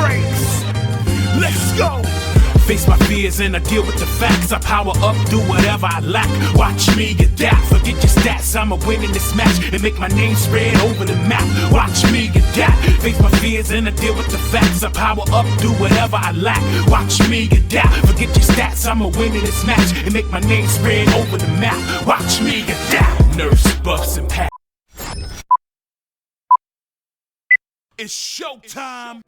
race. Let's go. Face my fears and I deal with the facts. I power up, do whatever I lack. Watch me adapt, forget your stats. I'ma win in this match and make my name spread over the map. Watch me adapt, face my fears and I deal with the facts. I power up, do whatever I lack. Watch me adapt, forget your stats. I'ma win in this match and make my name spread over the map. Watch me adapt. Nurse, buffs, and pat. It's showtime.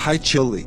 Hi Chili.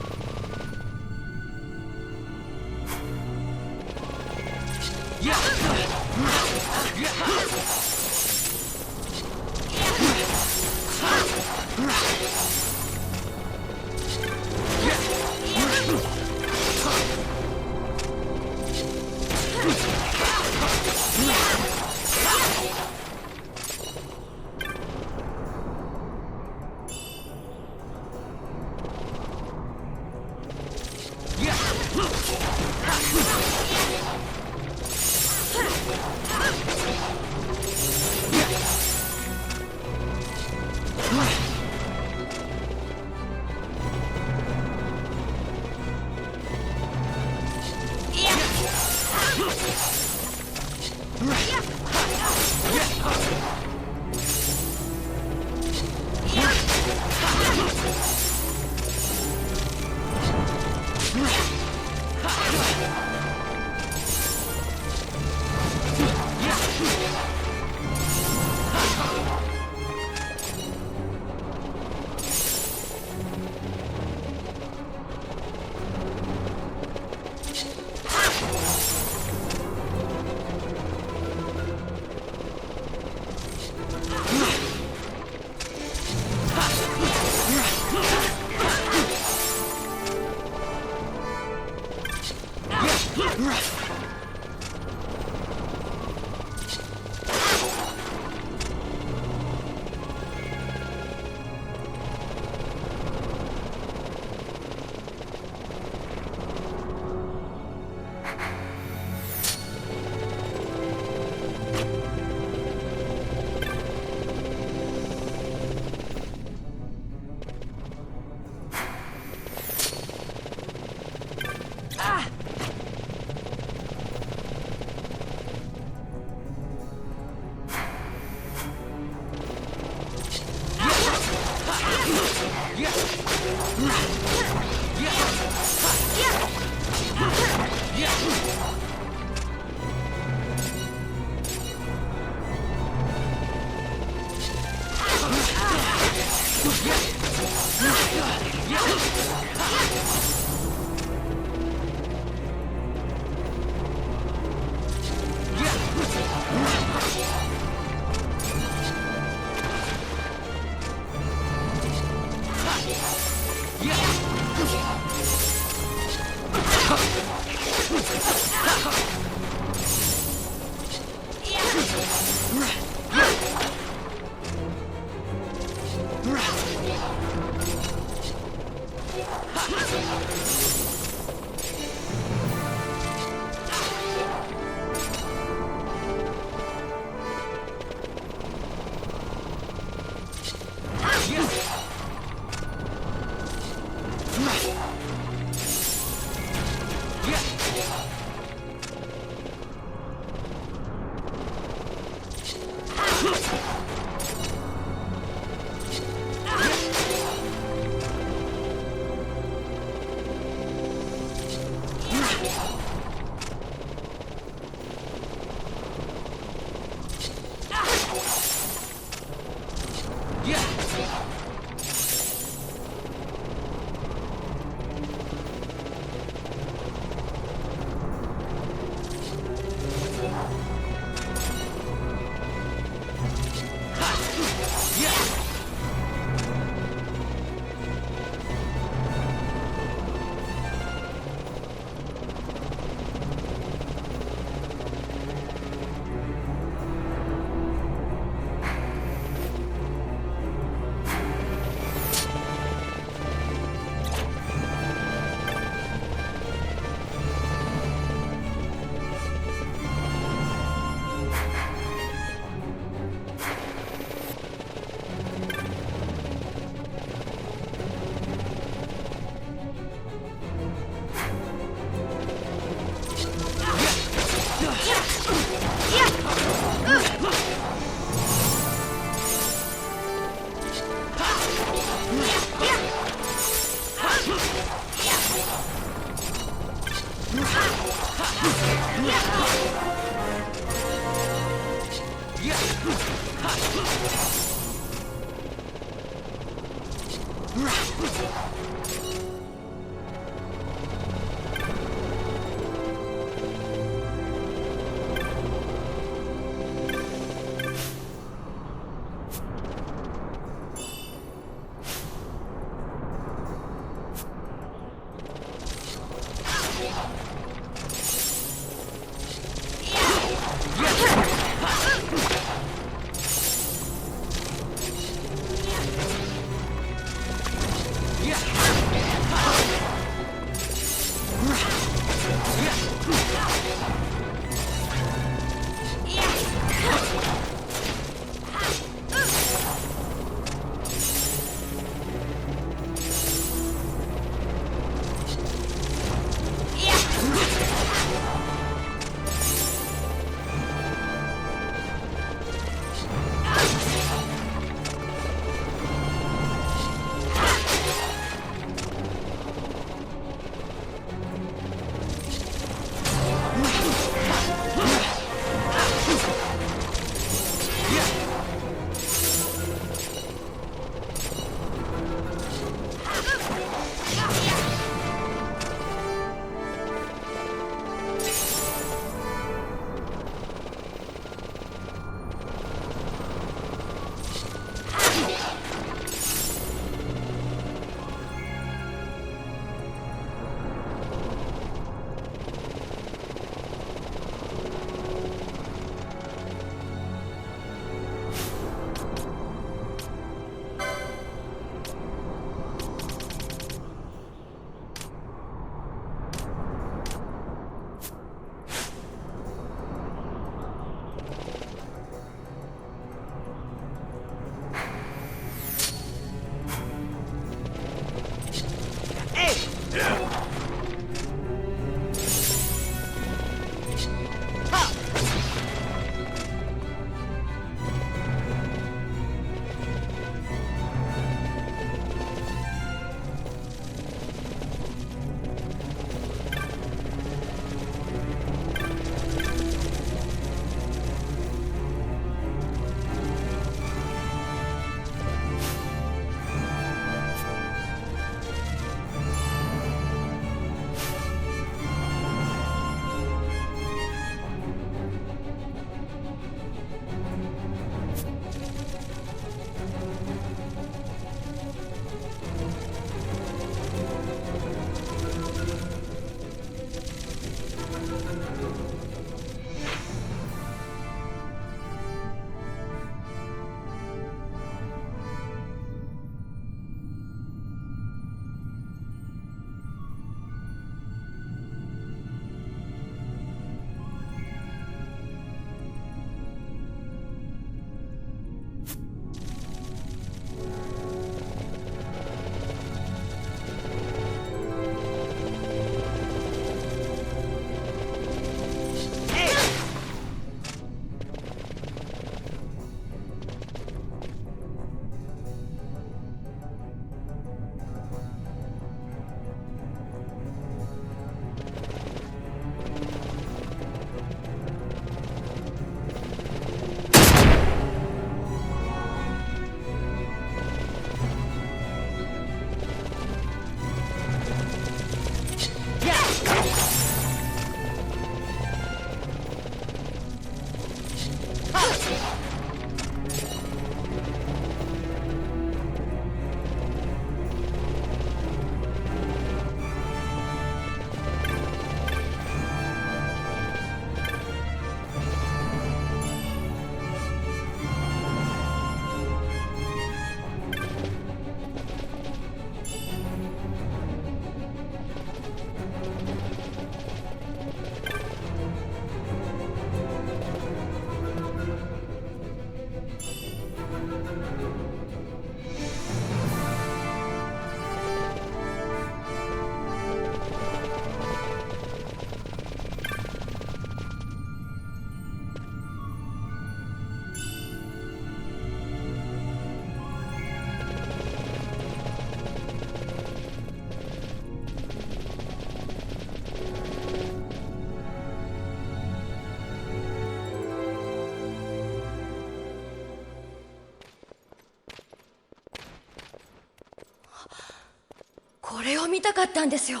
れを見たかったんですよ。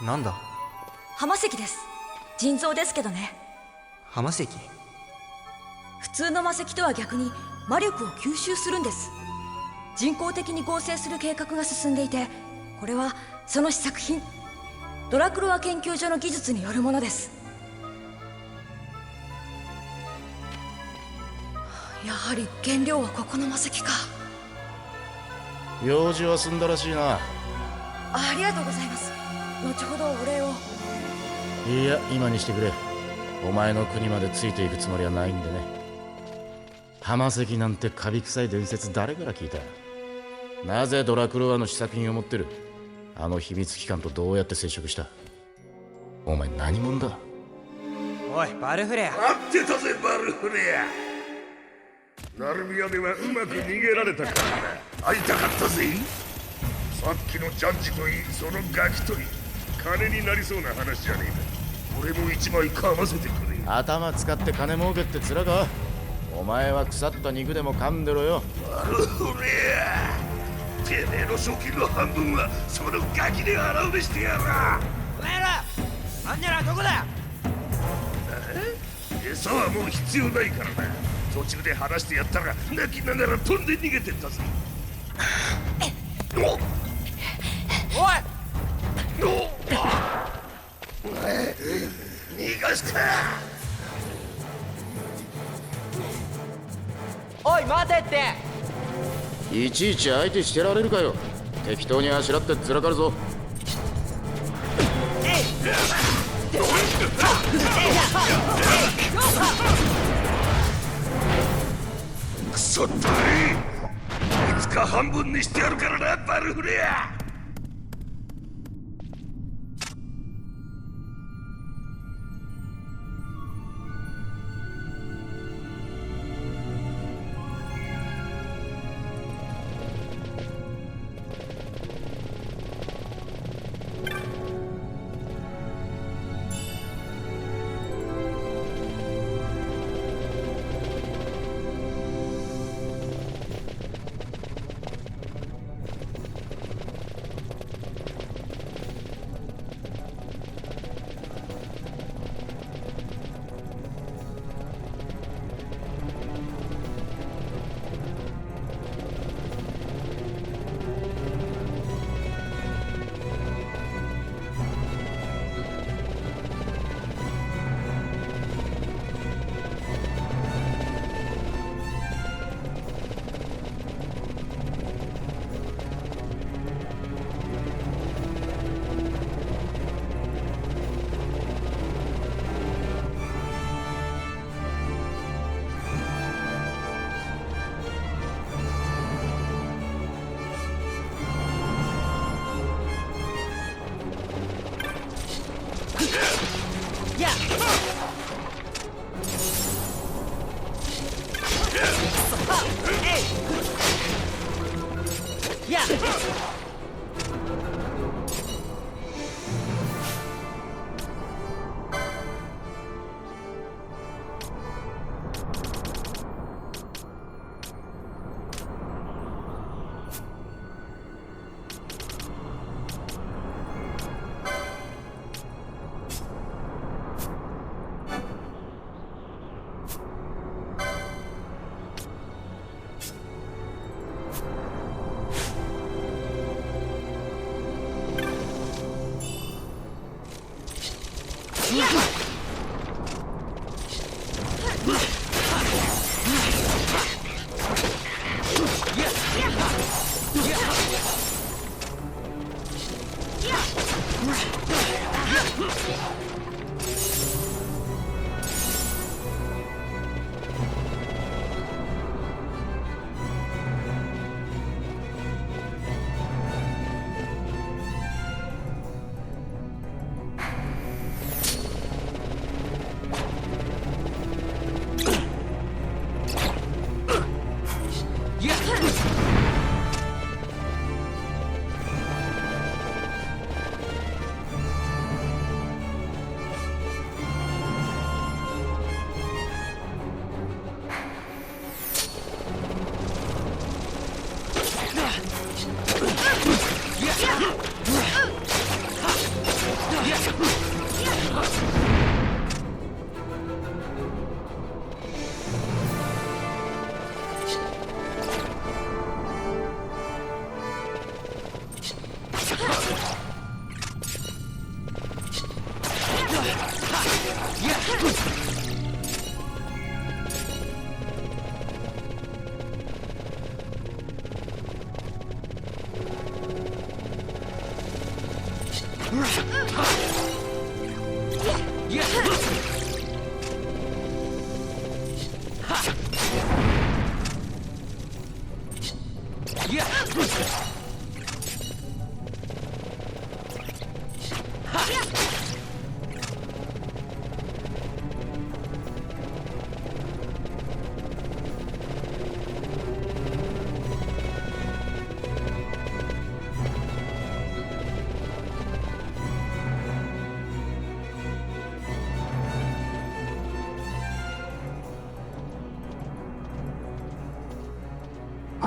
なんだ？浜石です。腎臓ですけどね。浜石？普通の魔石とは逆に魔力を吸収するんです。人工的に合成する計画が進んでいて、これはその試作品、ドラクロワ研究所の技術によるものです。やはり原料はここの魔石か。用事は済んだらしいな。ありがとうございます。後ほどお礼を。いや、今にしてくれ。お前の国までついていくつもりはないんでね。浜石なんてカビ臭い伝説誰から聞いた？なぜドラクロワの試作品を持ってる？あの秘密機関とどうやって接触した？お前何者だ？おい、バルフレア。待ってたぜ、バルフレア。ナルミアではうまく逃げられたからな。会いたかったぜ。さっきのジャッジといい、そのガキといい、金になりそうな話じゃねえか。俺も一枚かませてくれ。頭使って金儲けって面か？お前は腐った肉でも噛んでろよ。バルフレア、てめえの賞金の半分はそのガキで払うべしてやら。お前ら、あんにゃらどこだ？餌はもう必要ないからな。途中で話してやったら泣きながら飛んで逃げてったぜ。おい！逃がした。おい、待てって！いちいち相手してられるかよ。適当にあしらってずらかるぞ。クソったれ。いつか半分にしてやるからな、バルフレア。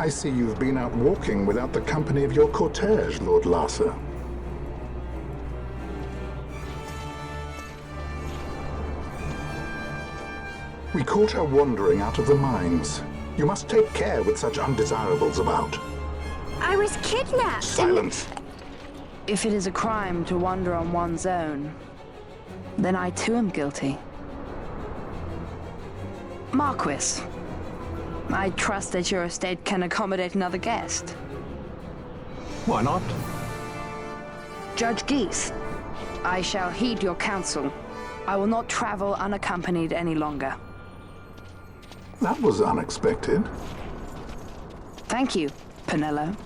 I see you've been out walking without the company of your cortege, Lord Larsa. We caught her wandering out of the mines. You must take care with such undesirables about. I was kidnapped. Silence! If it is a crime to wander on one's own, then I too am guilty. Marquis, I trust that your estate can accommodate another guest. Why not? Judge Geese, I shall heed your counsel. I will not travel unaccompanied any longer. That was unexpected. Thank you, Pinello.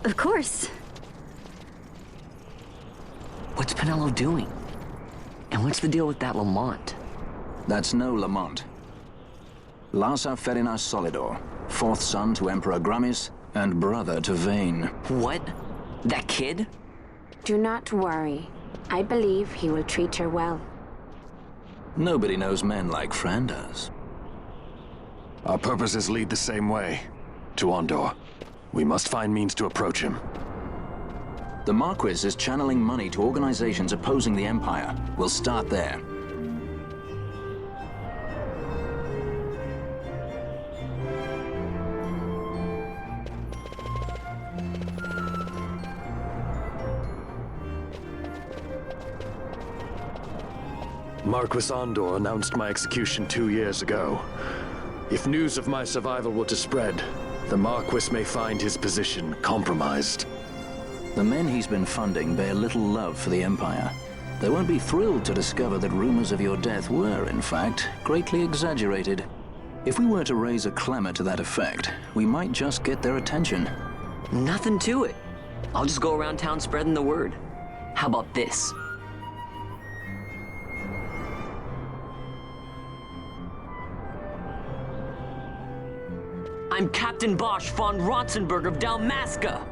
Of course. What's Pinello doing? And what's the deal with that Lamont? That's no Lamont. Larsa Ferinas Solidor, fourth son to Emperor Gramis and brother to Vane. What? That kid? Do not worry. I believe he will treat her well. Nobody knows men like Fran does. Our purposes lead the same way. To Ondor. We must find means to approach him. The Marquis is channeling money to organizations opposing the Empire. We'll start there. Marquis Ondor announced my execution 2 years ago. If news of my survival were to spread, the Marquis may find his position compromised. The men he's been funding bear little love for the Empire. They won't be thrilled to discover that rumors of your death were, in fact, greatly exaggerated. If we were to raise a clamor to that effect, we might just get their attention. Nothing to it. I'll just go around town spreading the word. How about this? I'm Captain Bosch von Rotzenburg of Dalmasca.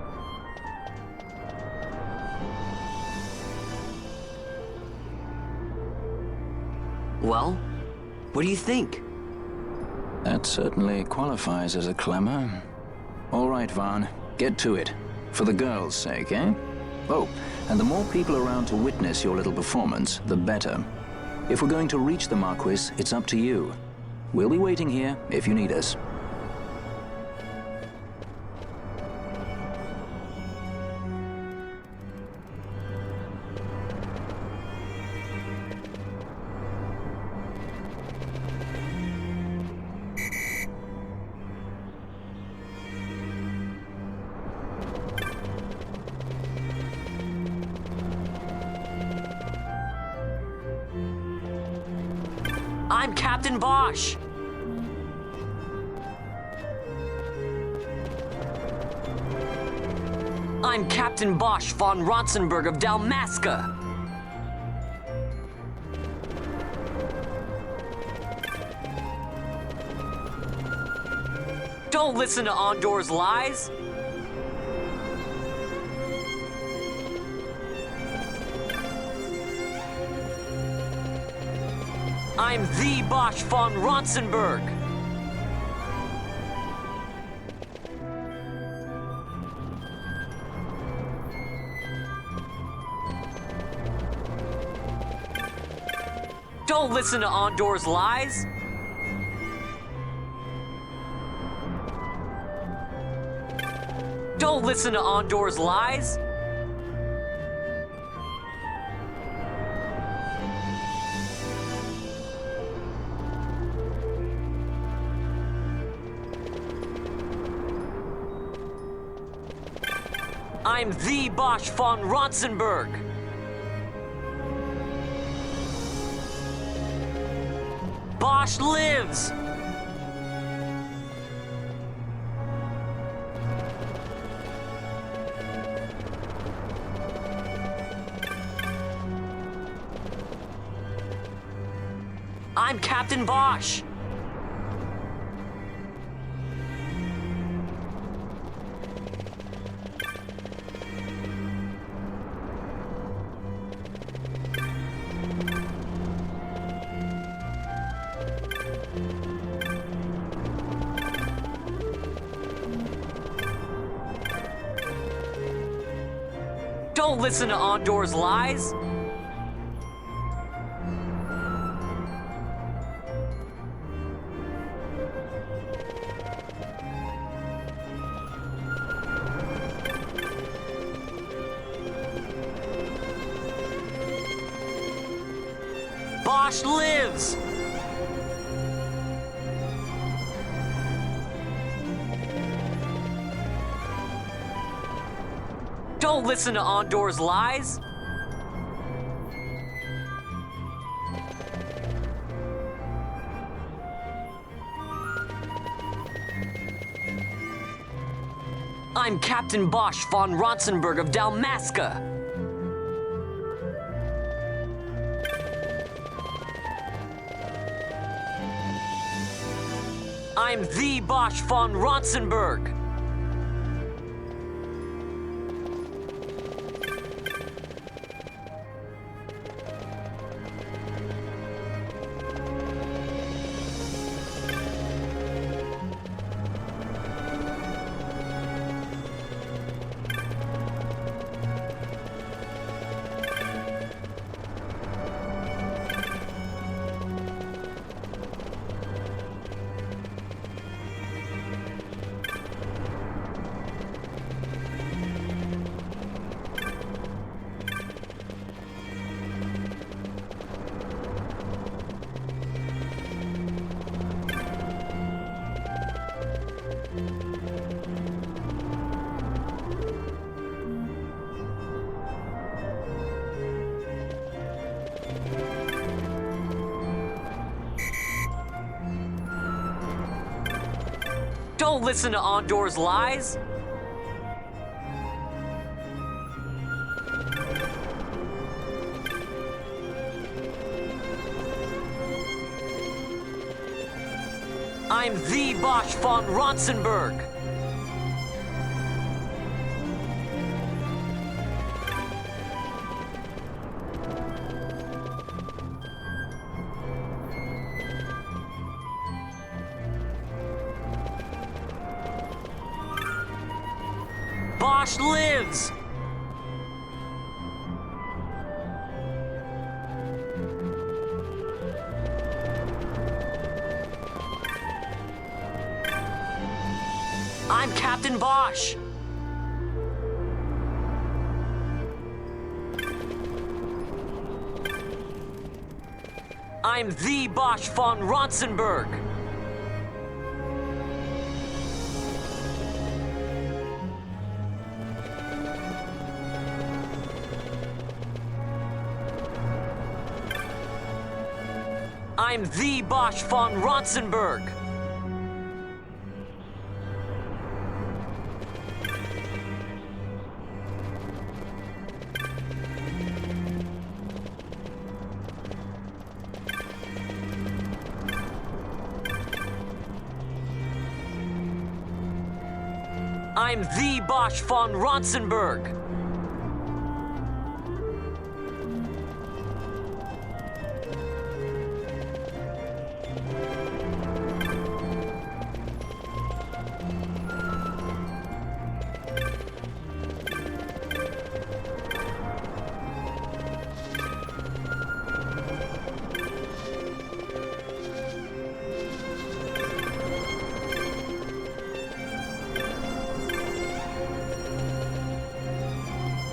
Well, what do you think? That certainly qualifies as a clamor. All right, Vaughn, get to it. For the girls' sake, eh? Oh, and the more people around to witness your little performance, the better. If we're going to reach the Marquis, it's up to you. We'll be waiting here if you need us. I'm Captain Bosch. I'm Captain Bosch von Rotzenburg of Dalmasca. Don't listen to Ondor's lies. I'm the Bosch von Rotzenburg. Don't listen to Ondor's lies. Don't listen to Ondor's lies. I'm the Bosch von Rotzenburg. Bosch lives! I'm Captain Bosch! Don't listen to Ondor's lies! Bosch lives! Don't listen to Ondor's lies! I'm Captain Bosch von Ronsenberg of Dalmasca! I'm the Bosch von Ronsenberg! Don't listen to Ondor's lies! I'm the Bosch von Ronsenberg! Bosch lives! I'm Captain Bosch! I'm the Bosch von Ronsenberg! I'm the Bosch von Ronsenberg! I'm the Bosch von Ronsenberg!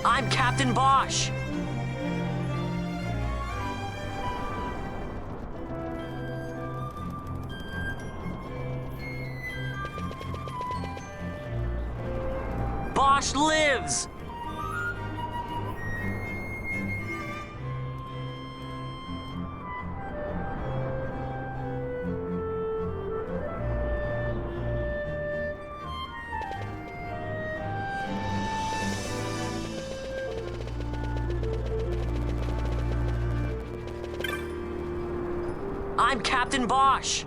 I'm Captain Bosch! Bosch lives! I'm Captain Bosch!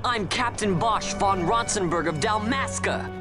I'm Captain Bosch von Ronsenberg of Dalmasca.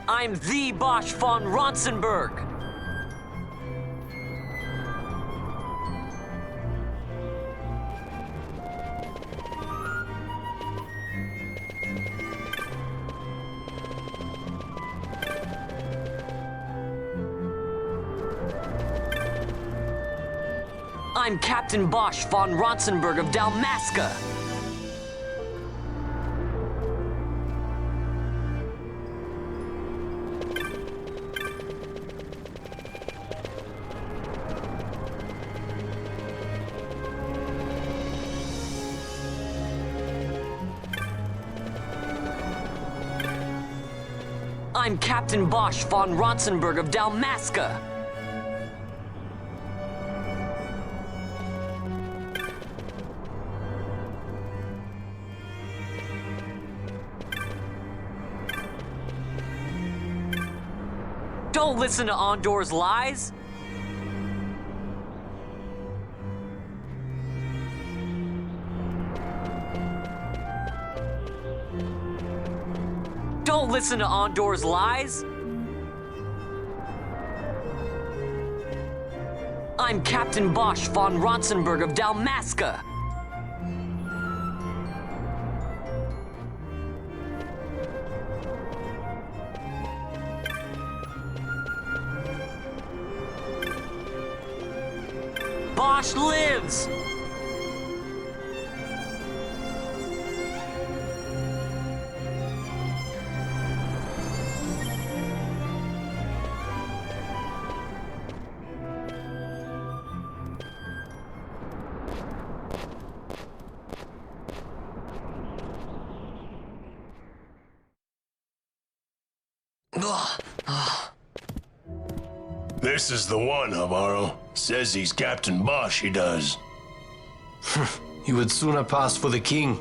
I'm the Bosch von Ronsenberg. I'm Captain Bosch von Ronsenberg of Dalmasca. I'm Captain Bosch von Ronsenberg of Dalmasca. Don't listen to Ondor's lies. Don't listen to Ondor's lies. I'm Captain Bosch von Ronsenberg of Dalmasca. Bosch lives! This is the one, Havaro. Says he's Captain Bosch, he does. He would sooner pass for the king.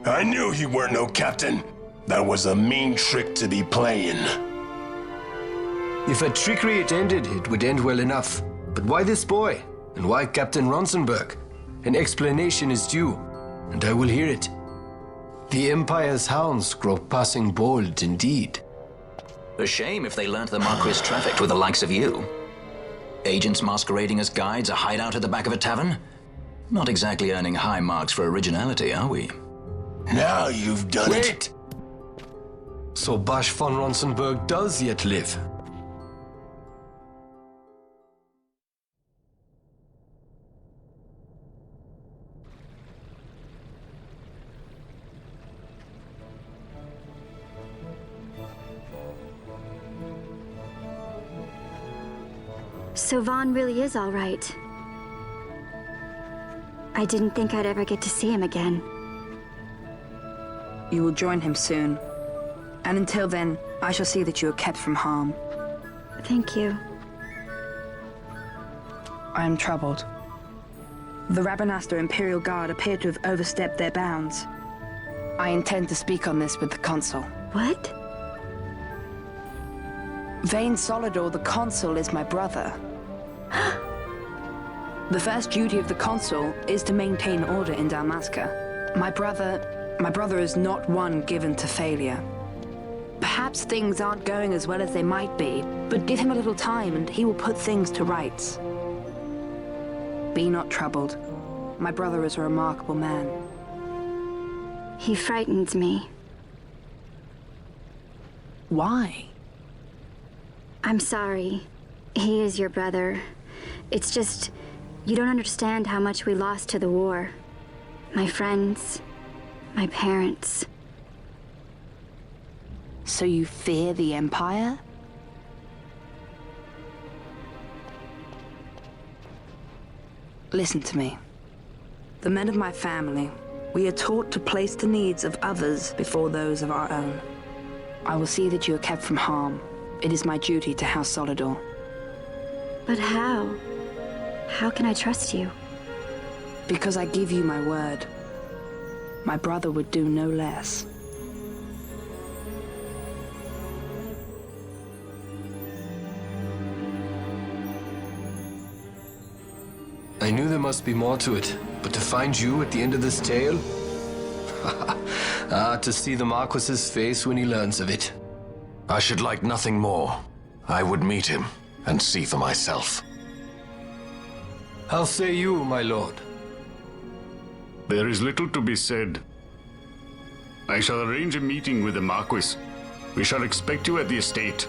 I knew he weren't no captain. That was a mean trick to be playing. If a trickery it ended, it would end well enough. But why this boy? And why Captain Ronsenberg? An explanation is due, and I will hear it. The Empire's hounds grow passing bold indeed. A shame if they learnt the Marquis trafficked with the likes of you. Agents masquerading as guides, a hideout at the back of a tavern? Not exactly earning high marks for originality, are we? Now you've done it. Wait! So Bosch von Ronsenberg does yet live. So Vaughn really is all right. I didn't think I'd ever get to see him again. You will join him soon. And until then, I shall see that you are kept from harm. Thank you. I am troubled. The Rabanastre Imperial Guard appear to have overstepped their bounds. I intend to speak on this with the Consul. What? Vane Solidor, the Consul, is my brother. The first duty of the Consul is to maintain order in Dalmasca. My brother My brother is not one given to failure. Perhaps things aren't going as well as they might be, but give him a little time and he will put things to rights. Be not troubled. My brother is a remarkable man. He frightens me. Why? I'm sorry. He is your brother. It's just, you don't understand how much we lost to the war. My friends, my parents. So you fear the Empire? Listen to me. The men of my family, we are taught to place the needs of others before those of our own. I will see that you are kept from harm. It is my duty to House Solidor. But how? How can I trust you? Because I give you my word. My brother would do no less. I knew there must be more to it, but to find you at the end of this tale? To see the Marquis's face when he learns of it. I should like nothing more. I would meet him and see for myself. How say you, my lord? There is little to be said. I shall arrange a meeting with the Marquis. We shall expect you at the estate.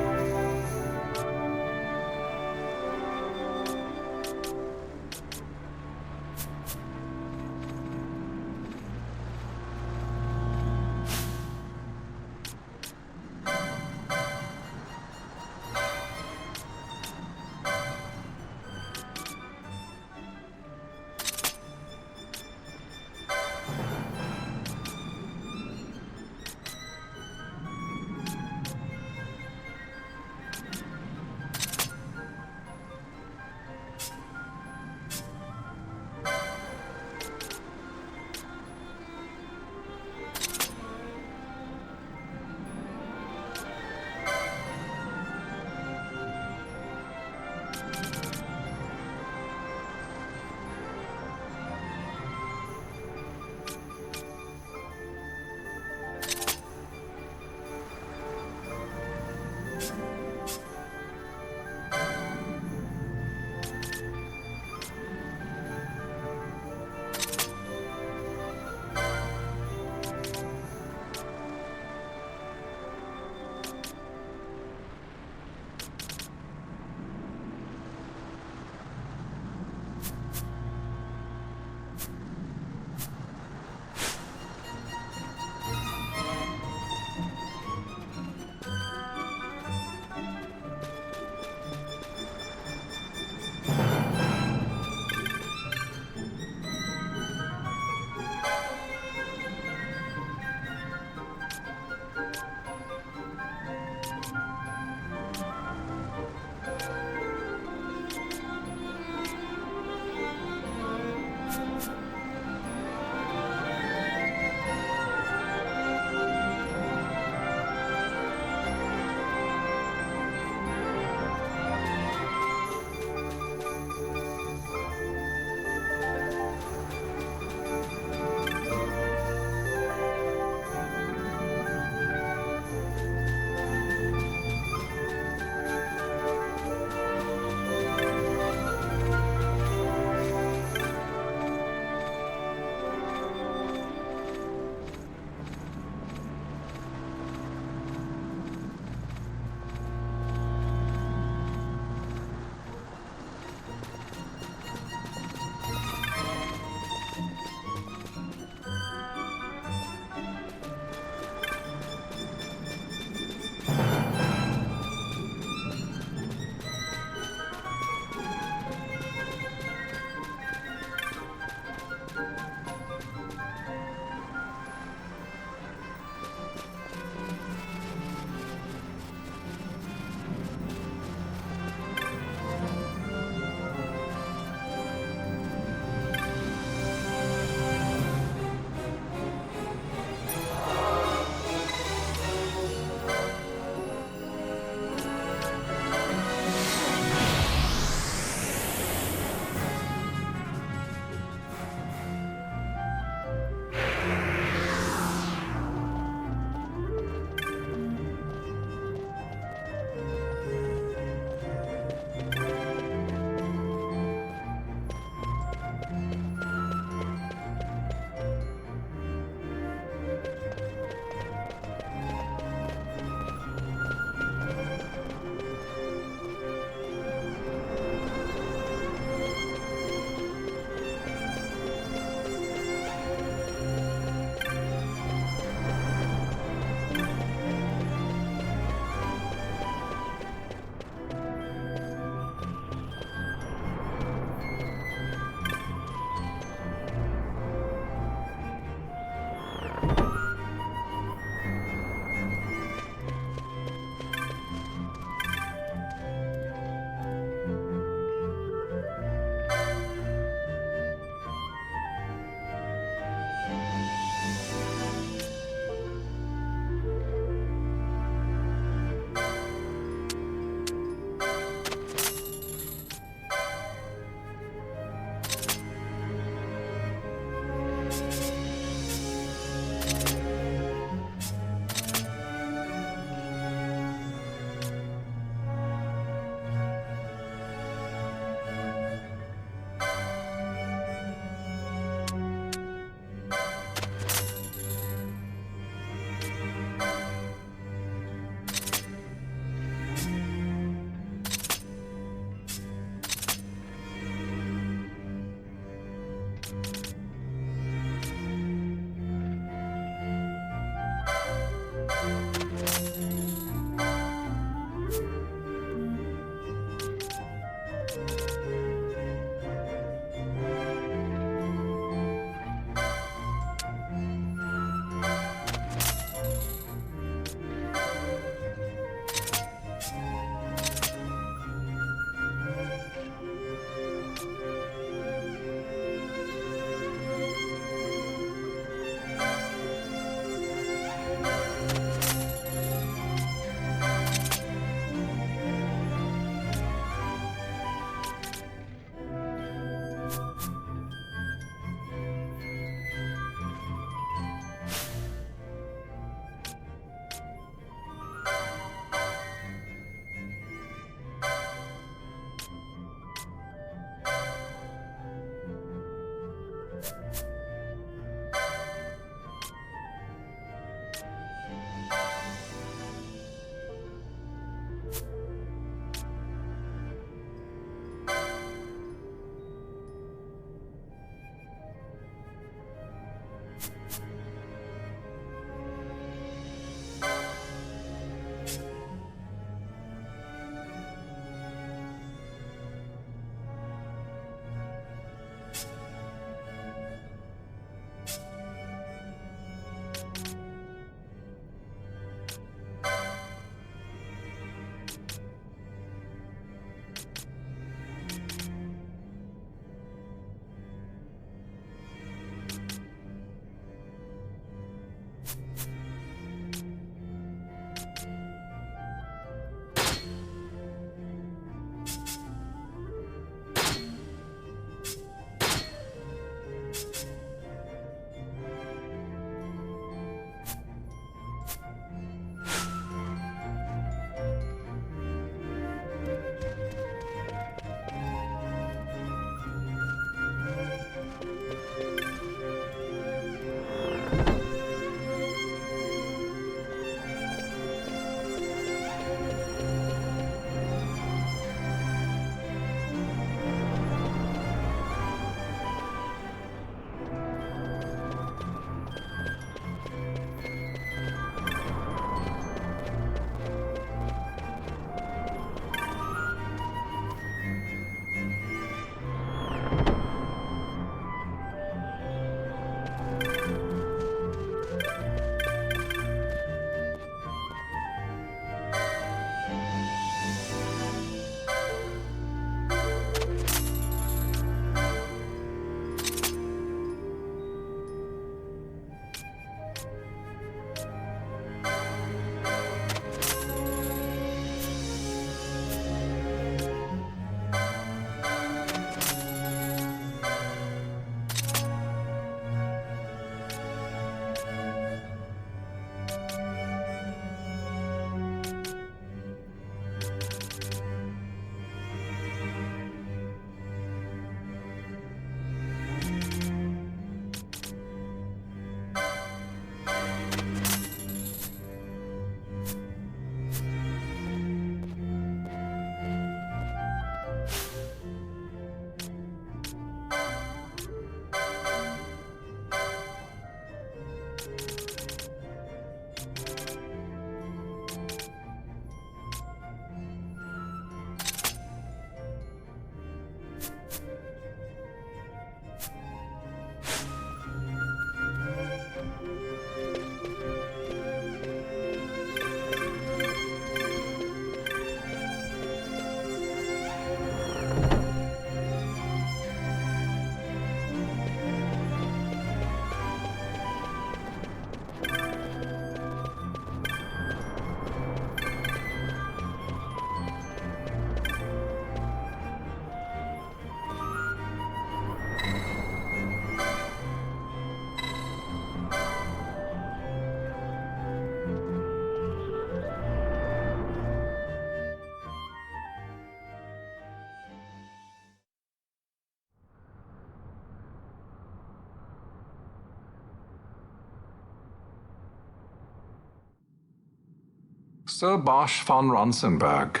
Sir Bosch von Ronsenberg.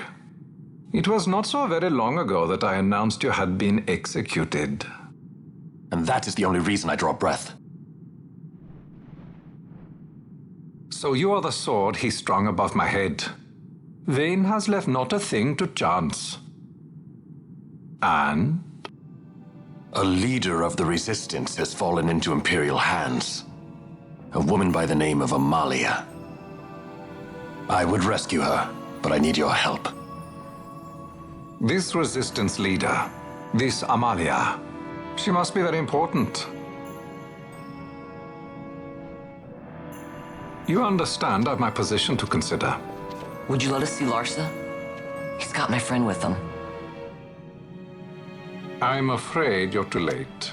It was not so very long ago that I announced you had been executed. And that is the only reason I draw breath. So you are the sword he strung above my head. Vane has left not a thing to chance. And? A leader of the Resistance has fallen into Imperial hands. A woman by the name of Amalia. I would rescue her, but I need your help. This Resistance leader, this Amalia, she must be very important. You understand I've my position to consider. Would you let us see Larsa? He's got my friend with him. I'm afraid you're too late.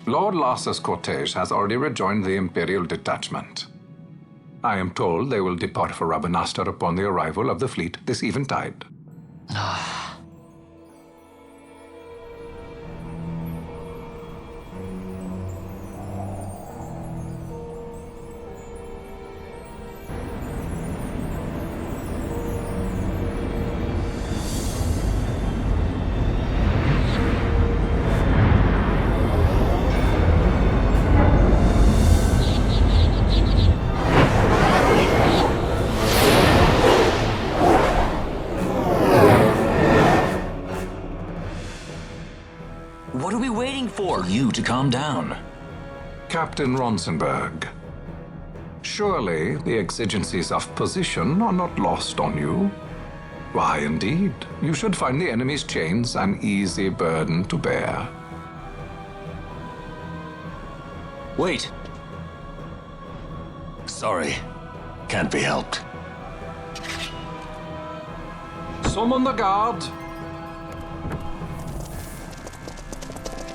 Lord Larsa's cortege has already rejoined the Imperial detachment. I am told they will depart for Rabanastre upon the arrival of the fleet this eventide. What are we waiting for? You to calm down. Captain Ronsenberg, surely the exigencies of position are not lost on you. Why, indeed, you should find the enemy's chains an easy burden to bear. Wait. Sorry. Can't be helped. Summon the guard.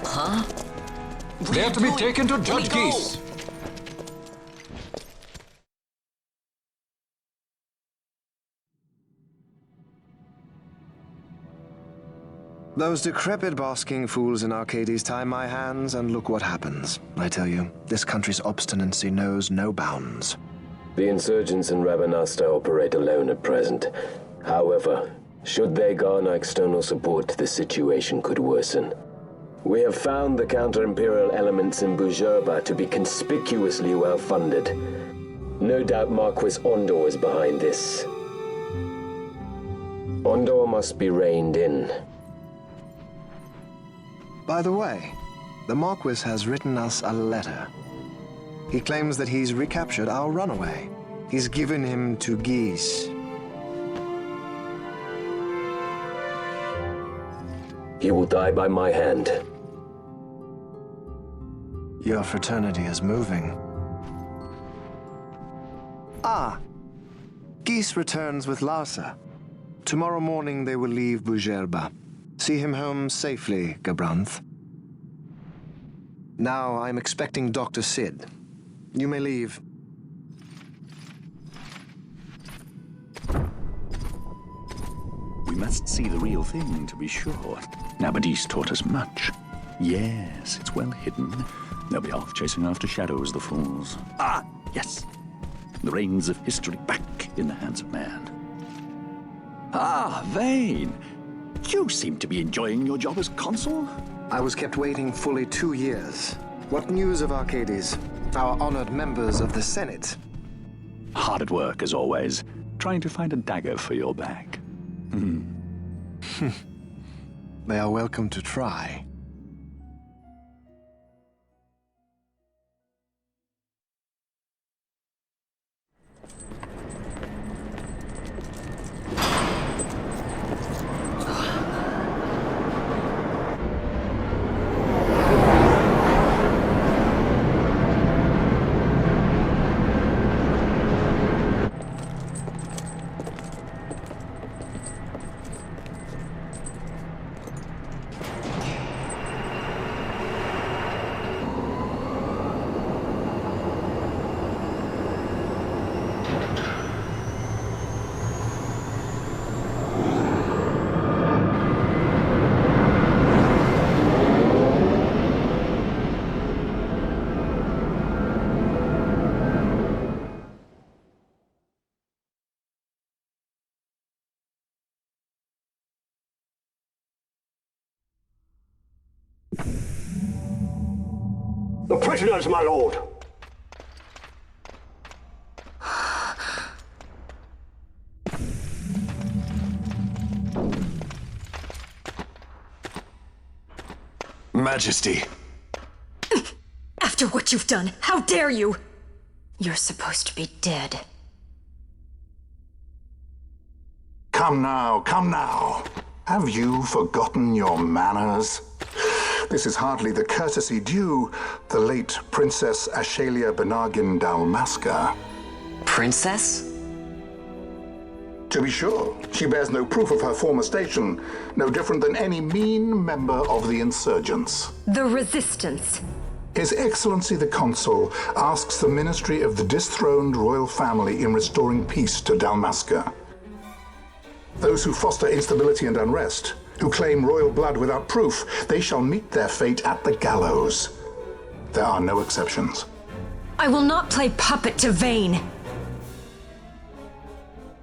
Huh? They're to be taken to Judge Geese. Those decrepit basking fools in Arcades tie my hands, and look what happens. I tell you, this country's obstinacy knows no bounds. The insurgents in Rabanastre operate alone at present. However, should they garner external support, the situation could worsen. We have found the counter-imperial elements in Bujerba to be conspicuously well-funded. No doubt Marquis Ondor is behind this. Ondor must be reined in. By the way, the Marquis has written us a letter. He claims that he's recaptured our runaway. He's given him to Geese. He will die by my hand. Your fraternity is moving. Ah! Geese returns with Larsa. Tomorrow morning they will leave Bujerba. See him home safely, Gabranth. Now I'm expecting Dr. Sid. You may leave. We must see the real thing, to be sure. Nabadis taught us much. Yes, it's well hidden. They'll be off chasing after shadows, the fools. Ah, yes. The reins of history back in the hands of man. Ah, Vane. You seem to be enjoying your job as consul. I was kept waiting fully 2 years. What news of Arcades? Our honored members of the Senate? Hard at work, as always, trying to find a dagger for your back. They are welcome to try. The prisoners, my lord. Majesty. After what you've done, how dare you? You're supposed to be dead. Come now, come now. Have you forgotten your manners? This is hardly the courtesy due the late Princess Ashalia Benargin Dalmasca. Princess? To be sure, she bears no proof of her former station, no different than any mean member of the insurgents. The Resistance. His Excellency the Consul asks the Ministry of the dethroned royal family in restoring peace to Dalmasca. Those who foster instability and unrest, who claim royal blood without proof, they shall meet their fate at the gallows. There are no exceptions. I will not play puppet to Vayne.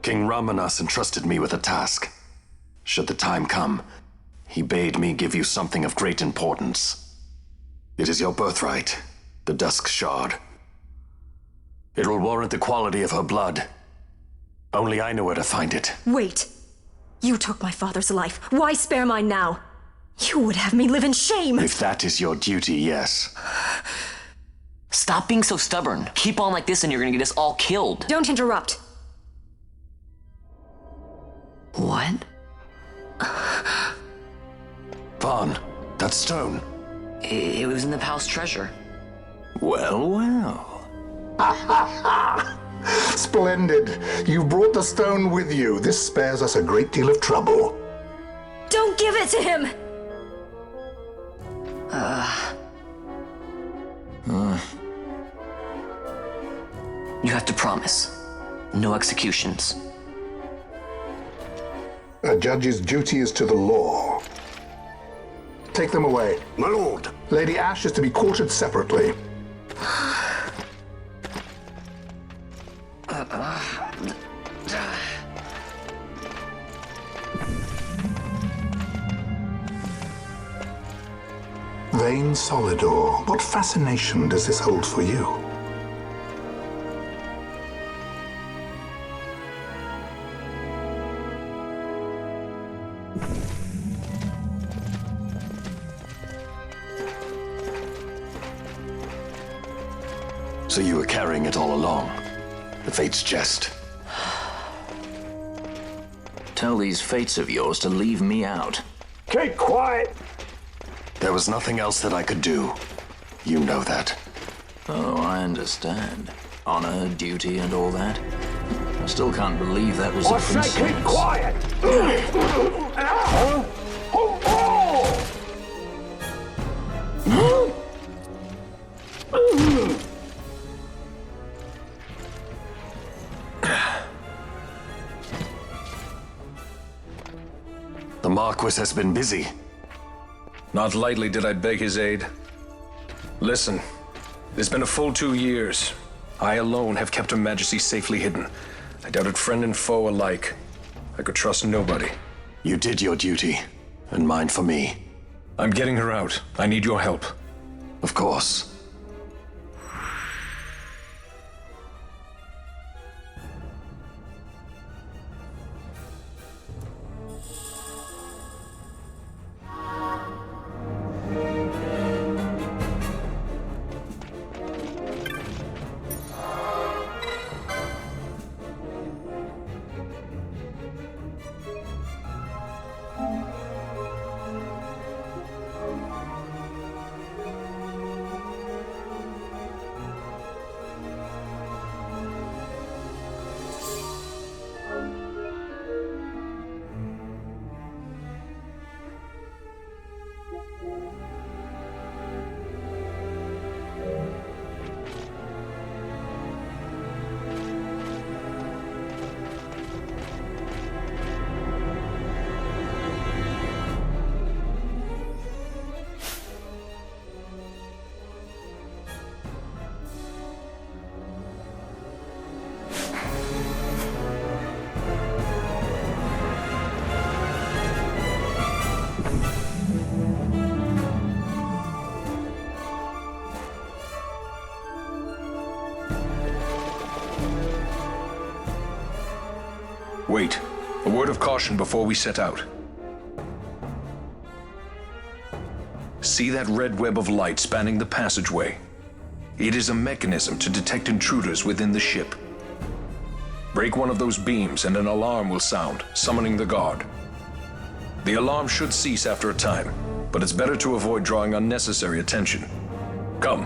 King Ramanas entrusted me with a task. Should the time come, he bade me give you something of great importance. It is your birthright, the Dusk Shard. It will warrant the quality of her blood. Only I know where to find it. Wait. You took my father's life. Why spare mine now? You would have me live in shame. If that is your duty, yes. Stop being so stubborn. Keep on like this and you're gonna get us all killed. Don't interrupt. What? Vaughn, that stone. It was in the palace treasure. Well, well. Splendid. You've brought the stone with you. This spares us a great deal of trouble. Don't give it to him! You have to promise. No executions. A judge's duty is to the law. Take them away. My lord. Lady Ash is to be quartered separately. Vayne Solidor, what fascination does this hold for you? So you were carrying it all along. The Fate's jest. Tell these fates of yours to leave me out. Keep quiet! There was nothing else that I could do. You know that. Oh, I understand. Honor, duty, and all that. I still can't believe that was a princess. I say keep quiet! The Marquis has been busy. Not lightly did I beg his aid. Listen, it's been a full 2 years. I alone have kept Her Majesty safely hidden. I doubted friend and foe alike. I could trust nobody. You did your duty, and mine for me. I'm getting her out. I need your help. Of course. word of caution before we set out. See that red web of light spanning the passageway? It is a mechanism to detect intruders within the ship. Break one of those beams and an alarm will sound, summoning the guard. The alarm should cease after a time, but it's better to avoid drawing unnecessary attention. Come,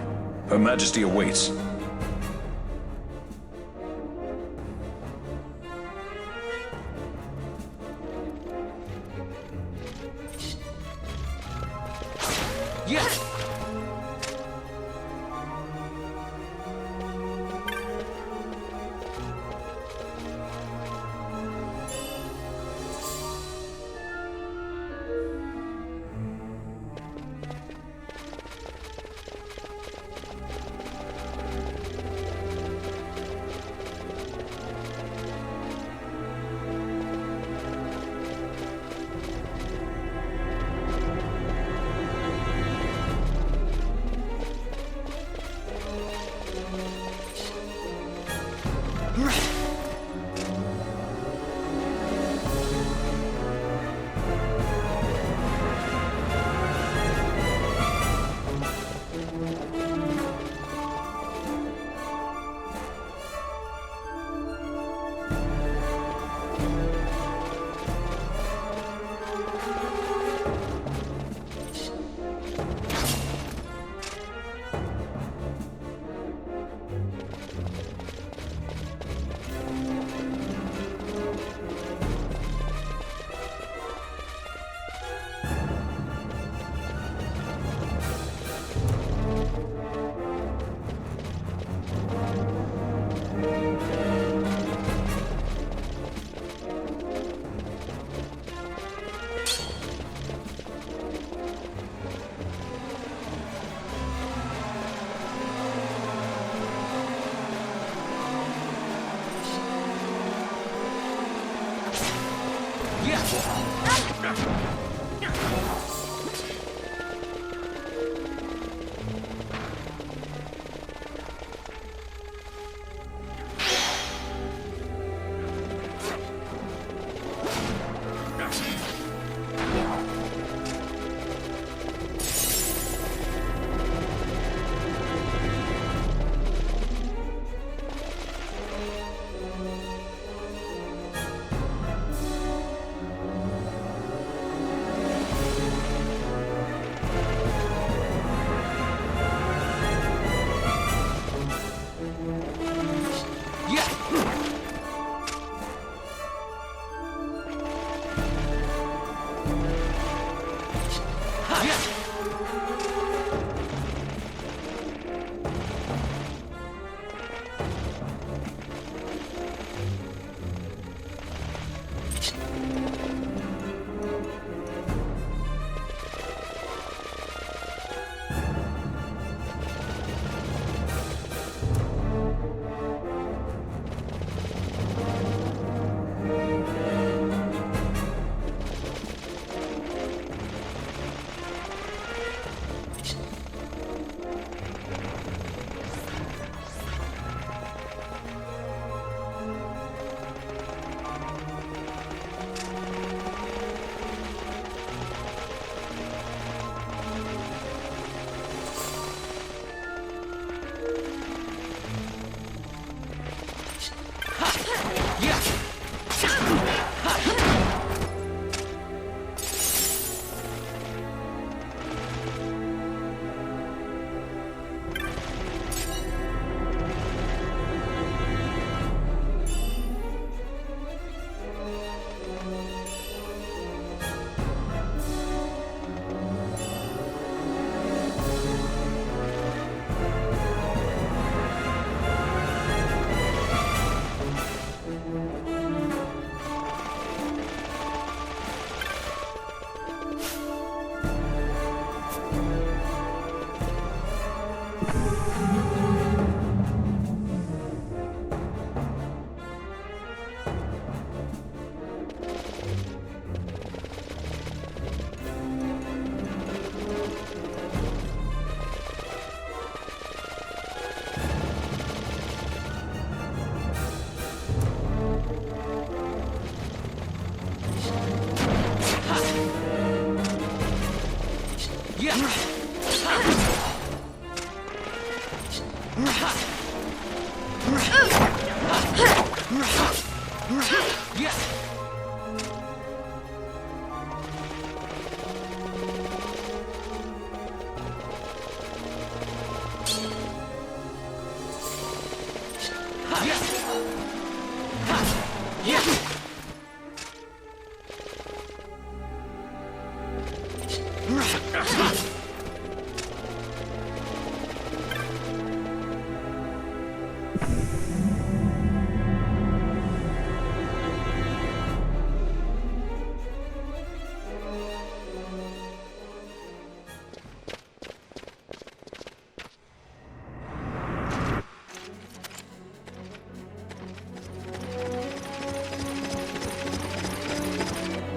Her Majesty awaits. Yes!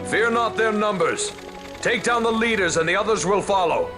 Fear not their numbers. Take down the leaders and the others will follow.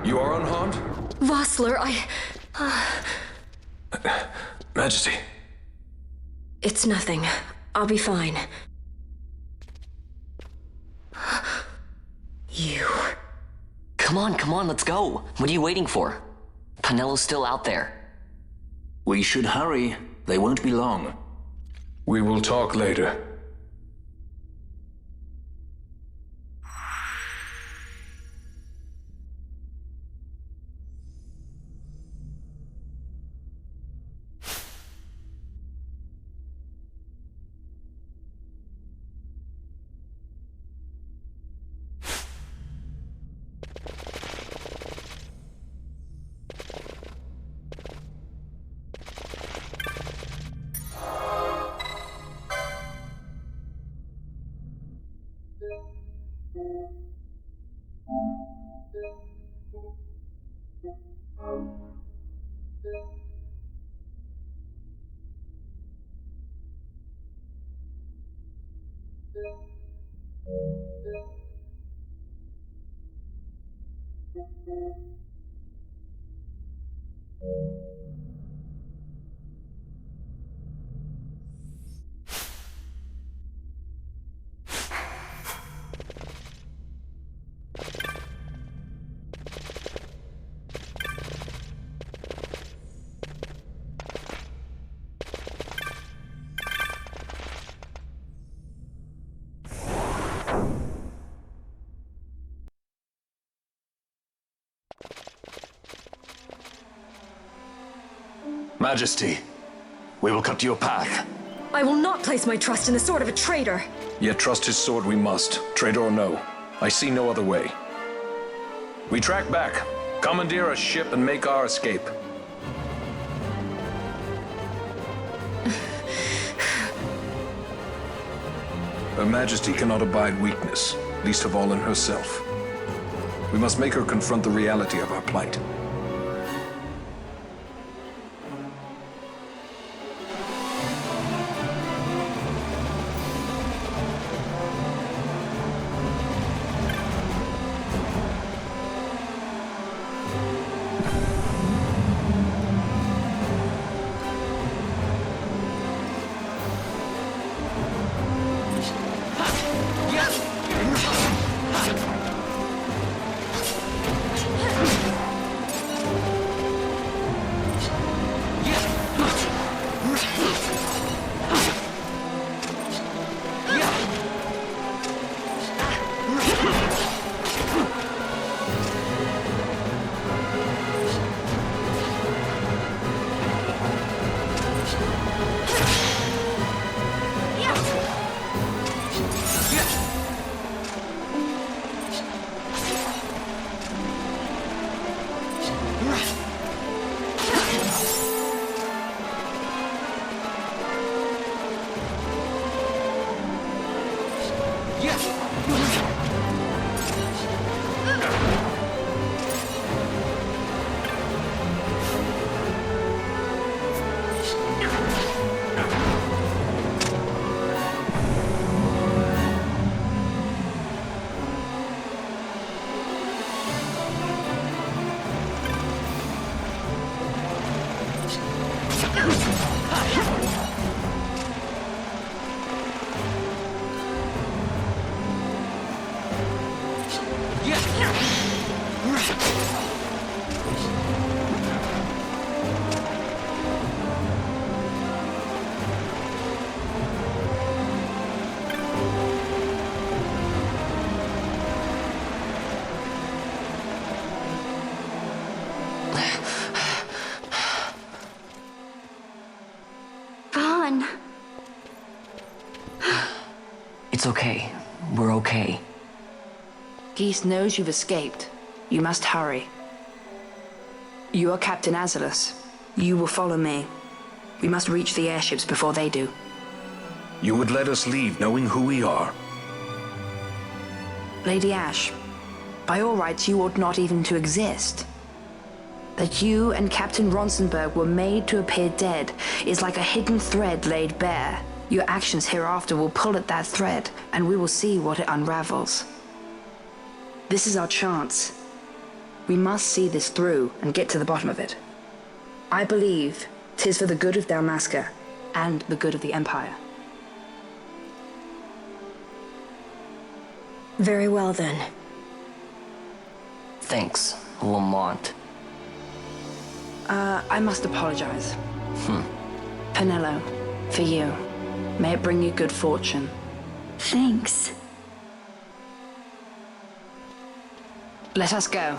You are unharmed? Vossler, Majesty. It's nothing. I'll be fine. You... Come on, let's go. What are you waiting for? Panelo's still out there. We should hurry. They won't be long. We will talk later. Majesty, we will cut your path. I will not place my trust in the sword of a traitor. Yet trust his sword we must, traitor or no. I see no other way. We track back, commandeer a ship, and make our escape. Her Majesty cannot abide weakness, least of all in herself. We must make her confront the reality of our plight. It's okay. We're okay. Geese knows you've escaped. You must hurry. You are Captain Azalus. You will follow me. We must reach the airships before they do. You would let us leave knowing who we are? Lady Ash, By all rights, you ought not even to exist. That you and Captain Ronsenberg were made to appear dead is like a hidden thread laid bare. Your actions hereafter will pull at that thread, and we will see what it unravels. This is our chance. We must see this through and get to the bottom of it. I believe 'tis for the good of Dalmasca and the good of the Empire. Very well, then. Thanks, Lamont. I must apologize. Penelo, for you. May it bring you good fortune. Thanks. Let us go.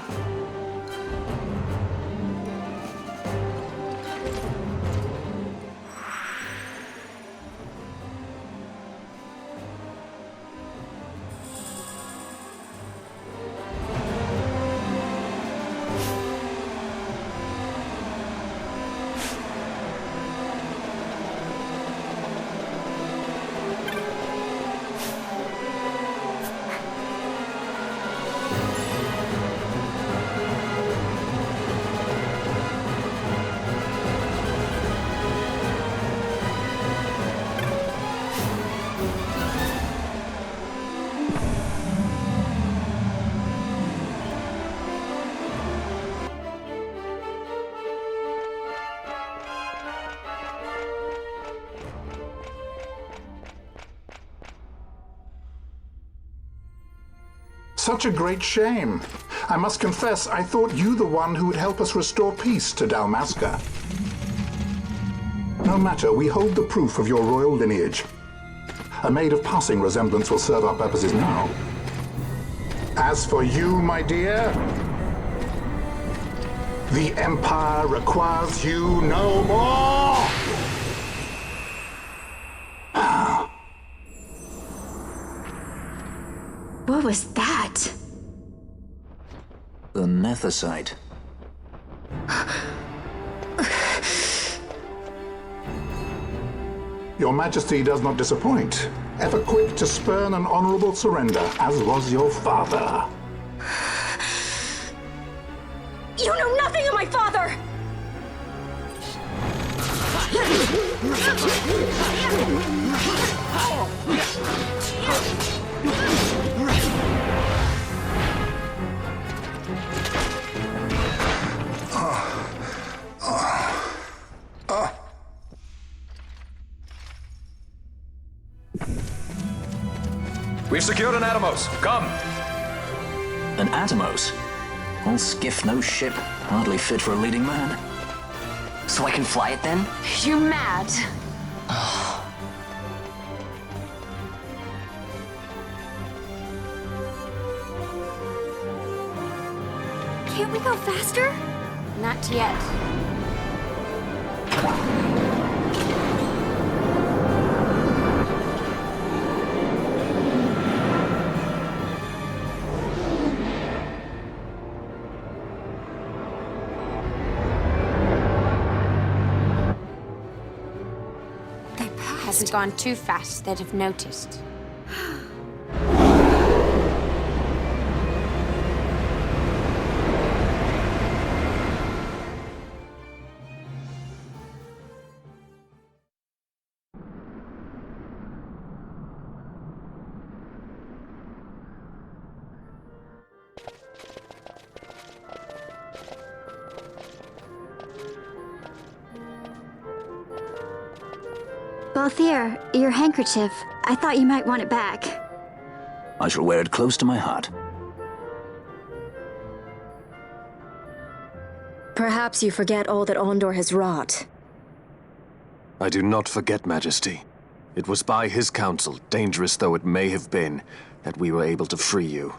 Such a great shame. I must confess, I thought you the one who would help us restore peace to Dalmasca. No matter, we hold the proof of your royal lineage. A maid of passing resemblance will serve our purposes now. As for you, my dear, the Empire requires you no more! What was that? The Nethicite. Your Majesty does not disappoint. Ever quick to spurn an honorable surrender, as was your father. You know nothing of my father! We've secured an Atomos. Come! An Atomos? All skiff, no ship. Hardly fit for a leading man. So I can fly it then? You're mad. Can't we go faster? Not yet. Hasn't gone too fast, they'd have noticed. Balthier, your handkerchief. I thought you might want it back. I shall wear it close to my heart. Perhaps you forget all that Ondor has wrought. I do not forget, Majesty. It was by his counsel, dangerous though it may have been, that we were able to free you.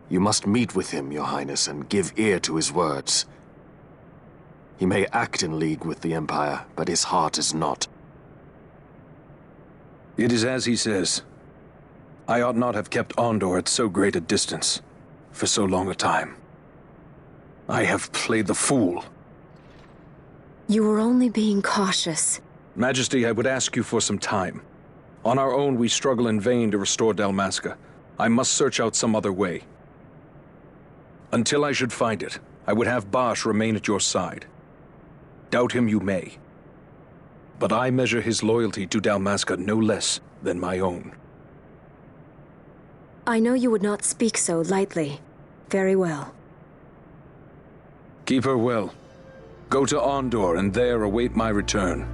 You must meet with him, Your Highness, and give ear to his words. He may act in league with the Empire, but his heart is not. It is as he says. I ought not have kept Ondor at so great a distance, for so long a time. I have played the fool. You were only being cautious. Majesty, I would ask you for some time. On our own, we struggle in vain to restore Dalmasca. I must search out some other way. Until I should find it, I would have Bosch remain at your side. Doubt him you may. But I measure his loyalty to Dalmasca no less than my own. I know you would not speak so lightly. Very well. Keep her well. Go to Ondor and there await my return.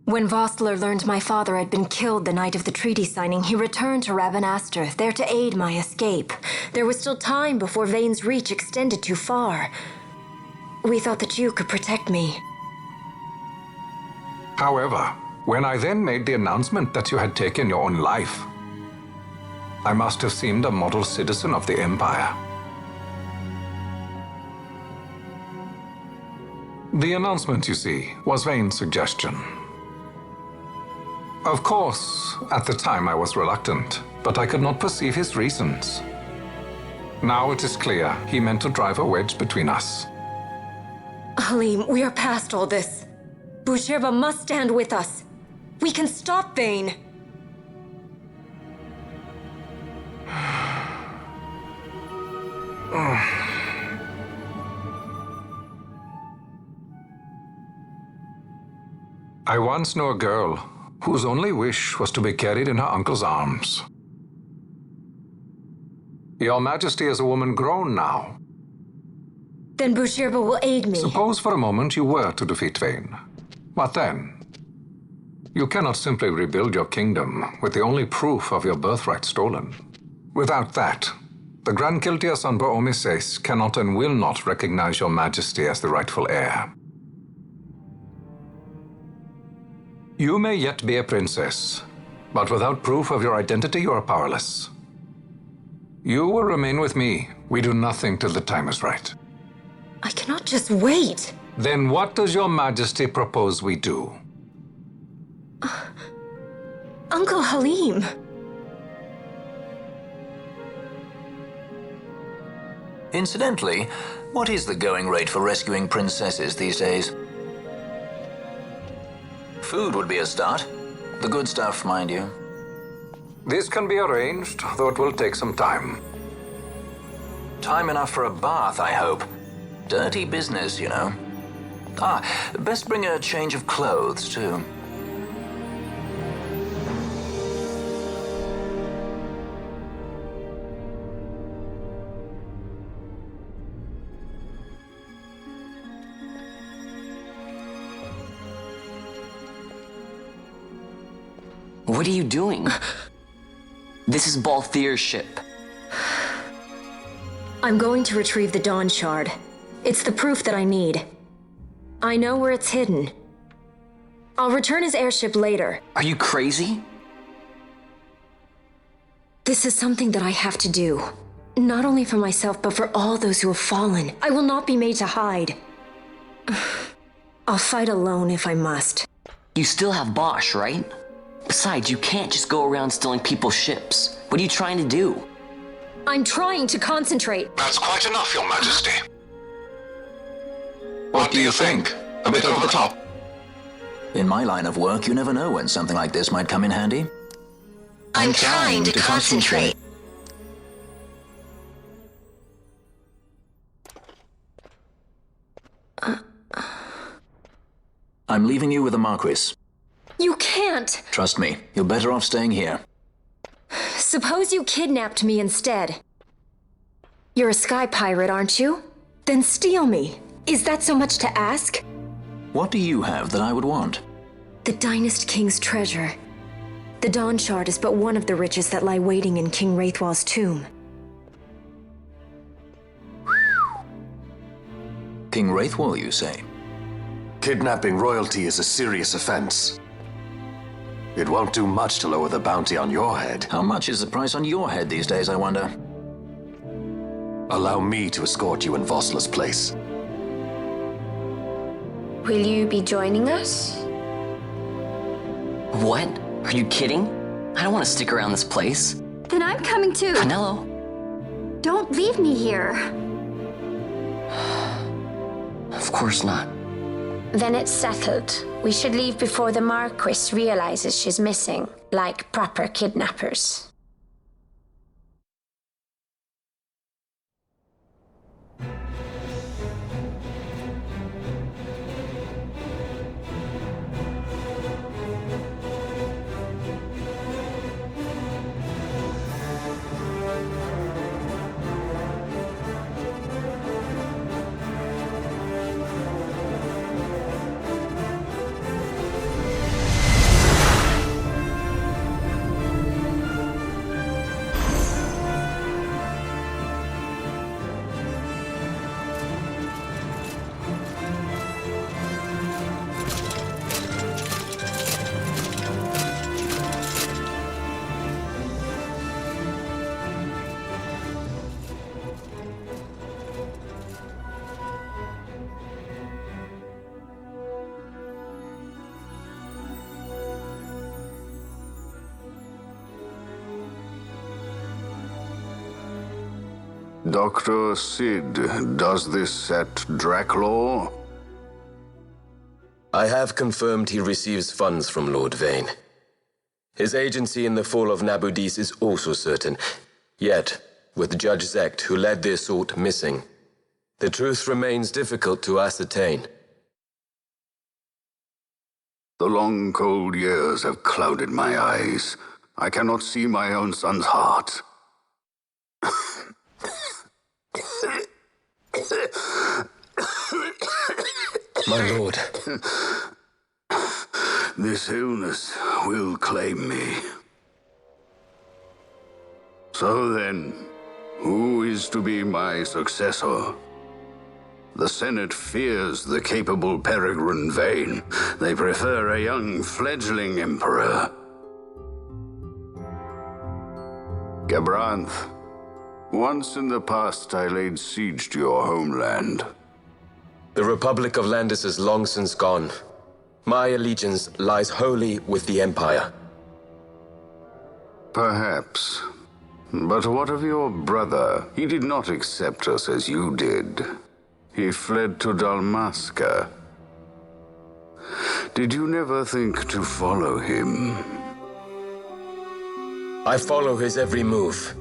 When Vossler learned my father had been killed the night of the treaty signing, he returned to Rabanastre, there to aid my escape. There was still time before Vane's reach extended too far. We thought that you could protect me. However, when I then made the announcement that you had taken your own life, I must have seemed a model citizen of the Empire. The announcement, you see, was Vane's suggestion. Of course, at the time I was reluctant, but I could not perceive his reasons. Now it is clear he meant to drive a wedge between us. Halim, we are past all this. Busherba must stand with us. We can stop Vane. I once knew a girl whose only wish was to be carried in her uncle's arms. Your Majesty is a woman grown now. Then Busherba will aid me. Suppose for a moment you were to defeat Vane. What then? You cannot simply rebuild your kingdom with the only proof of your birthright stolen. Without that, the Grand Kiltias on Bo-Omises cannot and will not recognize your Majesty as the rightful heir. You may yet be a princess, but without proof of your identity, you are powerless. You will remain with me. We do nothing till the time is right. I cannot just wait. Then what does your Majesty propose we do? Uncle Halim. Incidentally, what is the going rate for rescuing princesses these days? Food would be a start. The good stuff, mind you. This can be arranged, though it will take some time. Time enough for a bath, I hope. Dirty business, you know. Best bring a change of clothes, too. What are you doing? This is Balthier's ship. I'm going to retrieve the Dawn Shard. It's the proof that I need. I know where it's hidden. I'll return his airship later. Are you crazy? This is something that I have to do. Not only for myself, but for all those who have fallen. I will not be made to hide. I'll fight alone if I must. You still have Bosch, right? Besides, you can't just go around stealing people's ships. What are you trying to do? I'm trying to concentrate. That's quite enough, Your Majesty. What do you think? A bit over the top? In my line of work, you never know when something like this might come in handy. I'm trying to concentrate. I'm leaving you with the Marquis. You can't! Trust me, you're better off staying here. Suppose you kidnapped me instead. You're a sky pirate, aren't you? Then steal me. Is that so much to ask? What do you have that I would want? The Dynast King's treasure. The Dawn Shard is but one of the riches that lie waiting in King Wraithwall's tomb. King Wraithwall, you say? Kidnapping royalty is a serious offense. It won't do much to lower the bounty on your head. How much is the price on your head these days, I wonder? Allow me to escort you in Vosla's place. Will you be joining us? What? Are you kidding? I don't want to stick around this place. Then I'm coming too. Penelo. Don't leave me here. Of course not. Then it's settled. We should leave before the Marquis realizes she's missing, like proper kidnappers. Dr. Sid, does this set Draclaw? I have confirmed he receives funds from Lord Vane. His agency in the fall of Nabudis is also certain. Yet, with Judge Zekt, who led the assault, missing, the truth remains difficult to ascertain. The long, cold years have clouded my eyes. I cannot see my own son's heart. My lord. This illness will claim me. So then, who is to be my successor? The Senate fears the capable Peregrine Vane. They prefer a young fledgling emperor. Gabranth, once in the past I laid siege to your homeland. The Republic of Landis is long since gone. My allegiance lies wholly with the Empire. Perhaps. But what of your brother? He did not accept us as you did. He fled to Dalmasca. Did you never think to follow him? I follow his every move.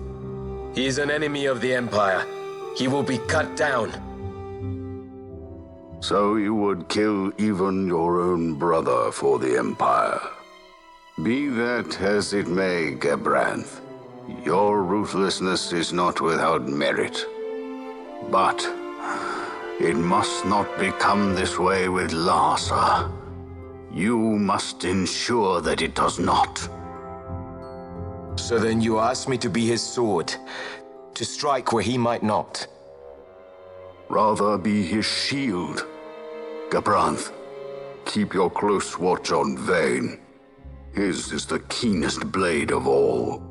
He is an enemy of the Empire. He will be cut down. So you would kill even your own brother for the Empire. Be that as it may, Gabranth, your ruthlessness is not without merit. But it must not become this way with Larsa. You must ensure that it does not. So then you ask me to be his sword, to strike where he might not. Rather be his shield. Gabranth, keep your close watch on Vane. His is the keenest blade of all.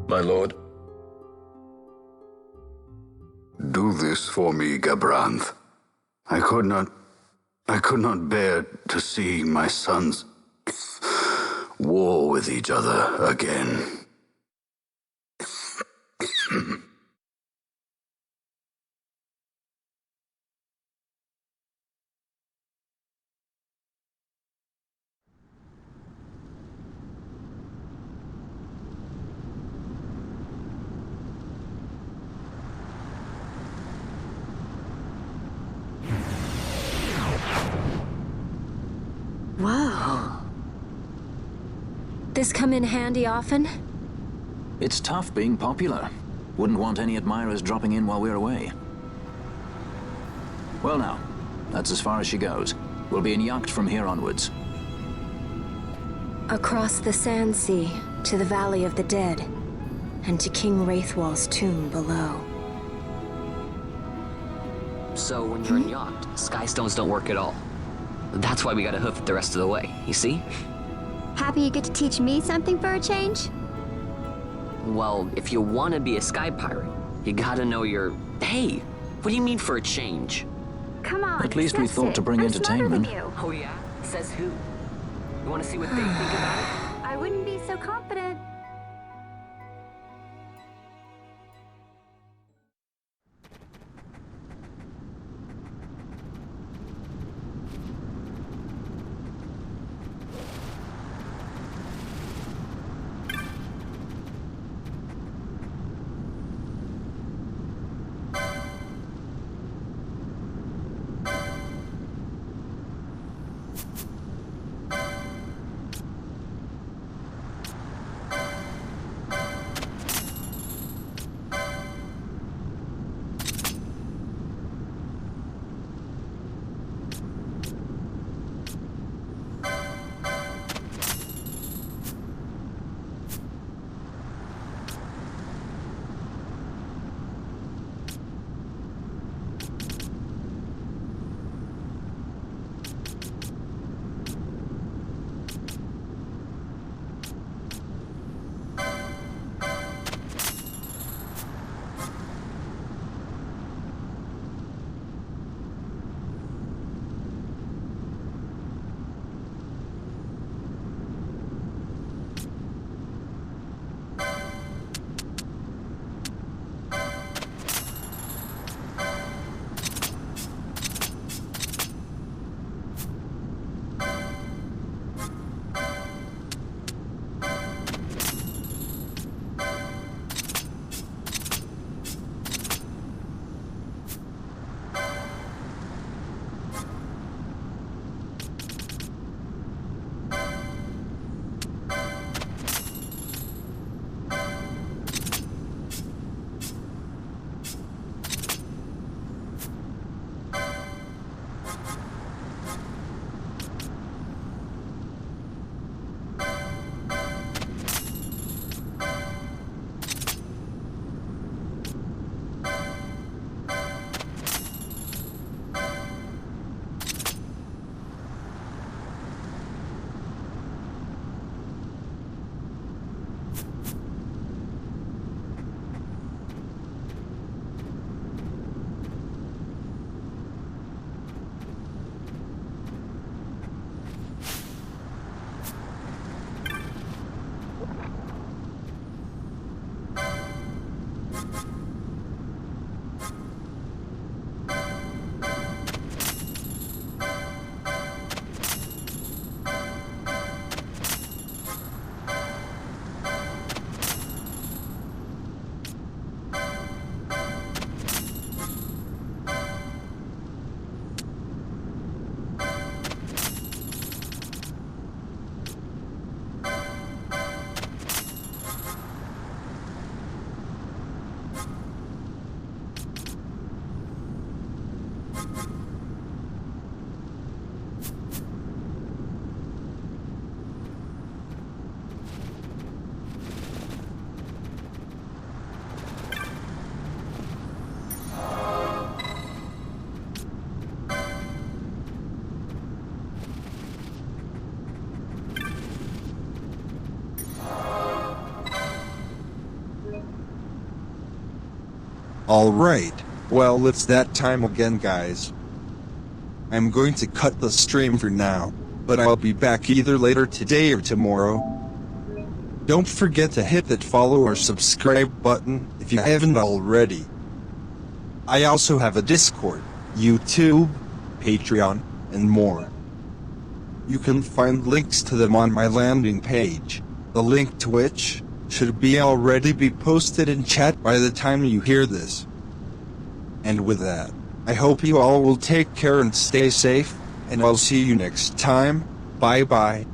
My lord. Do this for me, Gabranth. I could not bear to see my sons war with each other again. Whoa. This come in handy often? It's tough being popular. Wouldn't want any admirers dropping in while we're away. Well now, that's as far as she goes. We'll be in yacht from here onwards. Across the Sand Sea, to the Valley of the Dead, and to King Wraithwall's tomb below. So when you're in yacht, skystones don't work at all. That's why we gotta hoof it the rest of the way, you see? Happy you get to teach me something for a change? Well, if you want to be a sky pirate, you gotta know your... Hey, what do you mean for a change? Come on, At least we accept thought it. to bring I'm entertainment. smarter than you. Oh yeah? Says who? You want to see what they think about it? I wouldn't be so confident. Alright, well it's that time again guys. I'm going to cut the stream for now, but I'll be back either later today or tomorrow. Don't forget to hit that follow or subscribe button if you haven't already. I also have a Discord, YouTube, Patreon, and more. You can find links to them on my landing page, the link to which should already be posted in chat by the time you hear this. And with that, I hope you all will take care and stay safe, and I'll see you next time. Bye bye.